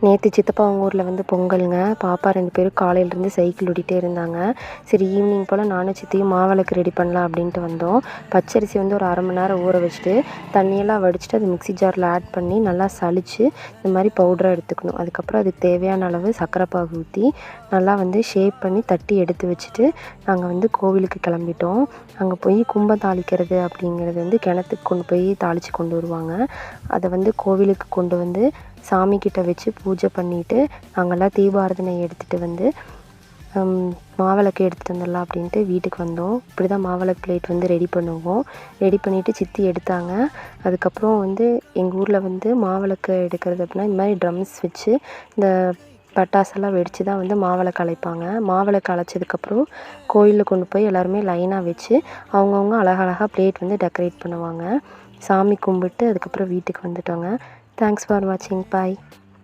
நேற்று சித்தப்பா அவங்க ஊரில் வந்து பொங்கலுங்க. பாப்பா 2 பேரும் காலையிலேருந்து சைக்கிள் ஓட்டிகிட்டே இருந்தாங்க. சரி ஈவினிங் போல் நானும் சித்தியும் மாவிளக்கு ரெடி பண்ணலாம் அப்படின்ட்டு வந்தோம். பச்சரிசி வந்து ஒரு 1/2 மணி நேரம் ஊற வச்சுட்டு தண்ணியெல்லாம் வடிச்சிட்டு அது மிக்ஸி ஜாரில் ஆட் பண்ணி நல்லா சலித்து இந்த மாதிரி பவுடராக எடுத்துக்கணும். அதுக்கப்புறம் அதுக்கு தேவையான அளவு சர்க்கரை பாகு ஊற்றி நல்லா வந்து ஷேப் பண்ணி தட்டி எடுத்து வச்சுட்டு நாங்கள் வந்து கோவிலுக்கு கிளம்பிட்டோம். அங்கே போய் கும்பம் தாளிக்கிறது அப்படிங்கிறது வந்து கிணத்துக்கு கொண்டு போய் தாளித்து கொண்டு வருவாங்க. அதை வந்து கோவிலுக்கு கொண்டு வந்து சாமிக்கிட்ட வச்சு பூஜை பண்ணிவிட்டு நாங்கள்லாம் தீபாராதனை எடுத்துகிட்டு வந்து மாவிளக்கு எடுத்துகிட்டு வந்துடலாம் அப்படின்ட்டு வீட்டுக்கு வந்தோம். இப்படி தான் மாவிளக்கு பிளேட் வந்து ரெடி பண்ணுவோம். ரெடி பண்ணிவிட்டு சித்தி எடுத்தாங்க. அதுக்கப்புறம் வந்து எங்கள் ஊரில் வந்து மாவிளக்கு எடுக்கிறது அப்படின்னா இந்த மாதிரி ட்ரம்ஸ் வச்சு இந்த பட்டாசெல்லாம் வெடித்து தான் வந்து மாவிளக்கு அழைப்பாங்க. மாவிளக்கு அழைச்சதுக்கப்புறம் கோயிலில் கொண்டு போய் எல்லாருமே லைனாக வச்சு அவங்கவுங்க அழகழகாக பிளேட் வந்து டெக்கரேட் பண்ணுவாங்க. சாமி கும்பிட்டு அதுக்கப்புறம் வீட்டுக்கு வந்துட்டோங்க. தேங்க்ஸ் ஃபார் வாட்சிங். பாய்.